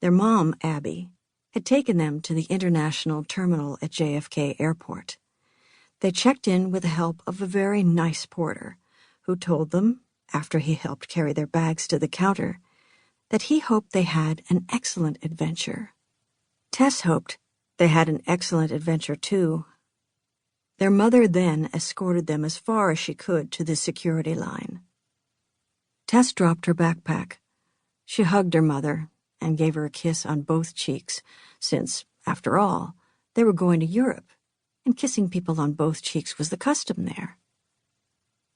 Their mom, Abby, had taken them to the international terminal at JFK Airport. They checked in with the help of a very nice porter, who told them, after he helped carry their bags to the counter, that he hoped they had an excellent adventure. Tess hoped they had an excellent adventure, too. Their mother then escorted them as far as she could to the security line. Tess dropped her backpack. She hugged her mother and gave her a kiss on both cheeks, since, after all, they were going to Europe, and kissing people on both cheeks was the custom there.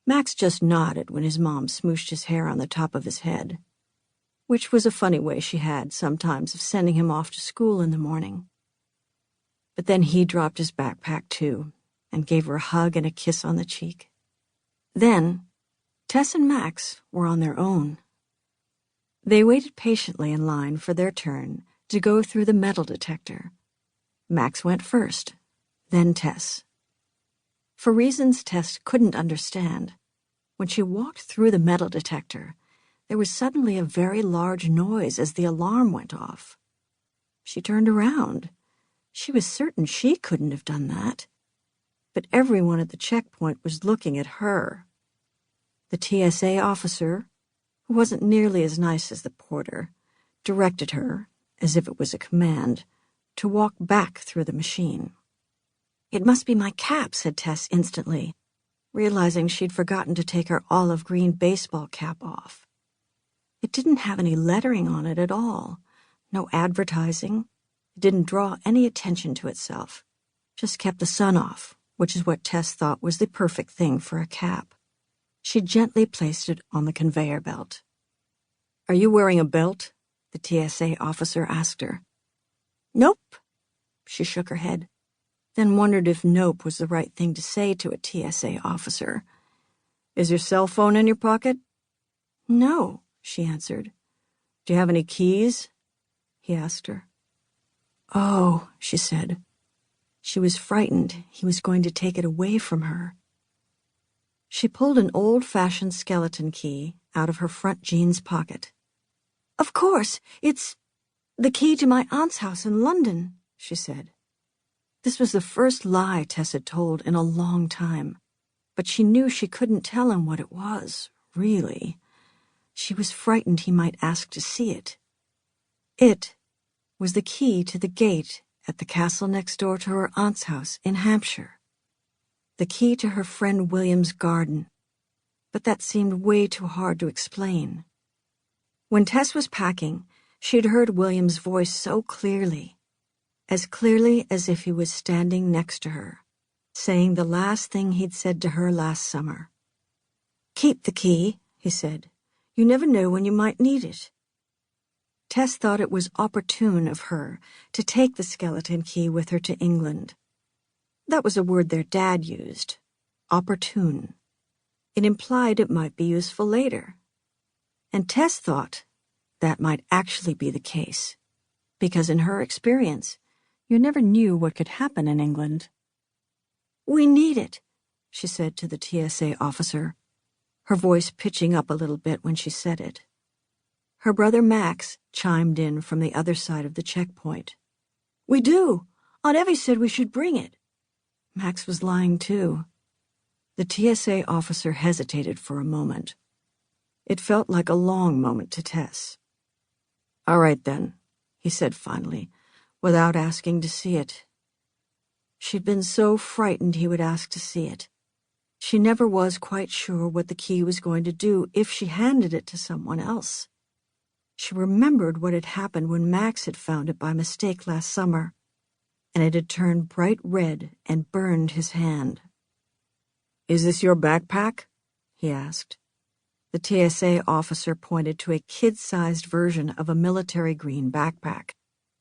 Max just nodded when his mom smooshed his hair on the top of his head, which was a funny way she had sometimes of sending him off to school in the morning. But then he dropped his backpack, too, and gave her a hug and a kiss on the cheek. Then, Tess and Max were on their own. They waited patiently in line for their turn to go through the metal detector. Max went first, then Tess. For reasons Tess couldn't understand, when she walked through the metal detector, there was suddenly a very large noise as the alarm went off. She turned around. She was certain she couldn't have done that. But everyone at the checkpoint was looking at her. The TSA officer, who wasn't nearly as nice as the porter, directed her, as if it was a command, to walk back through the machine. "It must be my cap," said Tess instantly, realizing she'd forgotten to take her olive green baseball cap off. It didn't have any lettering on it at all, no advertising. It didn't draw any attention to itself, just kept the sun off, which is what Tess thought was the perfect thing for a cap. She gently placed it on the conveyor belt. "Are you wearing a belt?" the TSA officer asked her. "Nope." She shook her head, then wondered if nope was the right thing to say to a TSA officer. "Is your cell phone in your pocket?" "No," she answered. "Do you have any keys?" he asked her. "Oh," she said. She was frightened he was going to take it away from her. She pulled an old-fashioned skeleton key out of her front jeans pocket. "Of course, it's the key to my aunt's house in London," she said. This was the first lie Tess had told in a long time, but she knew she couldn't tell him what it was, really. She was frightened he might ask to see it. It was the key to the gate at the castle next door to her aunt's house in Hampshire. The key to her friend William's garden. But that seemed way too hard to explain. When Tess was packing, she had heard William's voice so clearly as if he was standing next to her, saying the last thing he'd said to her last summer. "Keep the key," he said. "You never know when you might need it." Tess thought it was opportune of her to take the skeleton key with her to England. That was a word their dad used, opportune. It implied it might be useful later. And Tess thought that might actually be the case, because in her experience, you never knew what could happen in England. "We need it," she said to the TSA officer, her voice pitching up a little bit when she said it. Her brother Max chimed in from the other side of the checkpoint. "We do. Aunt Evie said we should bring it." Max was lying, too. The TSA officer hesitated for a moment. It felt like a long moment to Tess. "All right, then," he said finally, without asking to see it. She'd been so frightened he would ask to see it. She never was quite sure what the key was going to do if she handed it to someone else. She remembered what had happened when Max had found it by mistake last summer, and it had turned bright red and burned his hand. "Is this your backpack?" he asked. The TSA officer pointed to a kid-sized version of a military green backpack,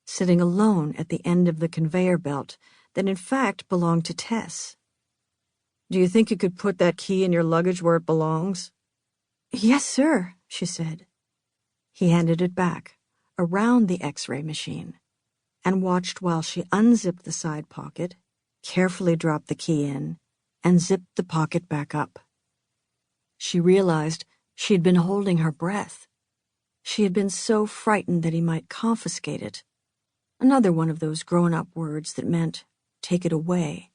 sitting alone at the end of the conveyor belt that in fact belonged to Tess. "Do you think you could put that key in your luggage where it belongs?" "Yes, sir," she said. He handed it back, around the X-ray machine, and watched while she unzipped the side pocket, carefully dropped the key in, and zipped the pocket back up. She realized she'd been holding her breath. She had been so frightened that he might confiscate it. Another one of those grown-up words that meant, take it away.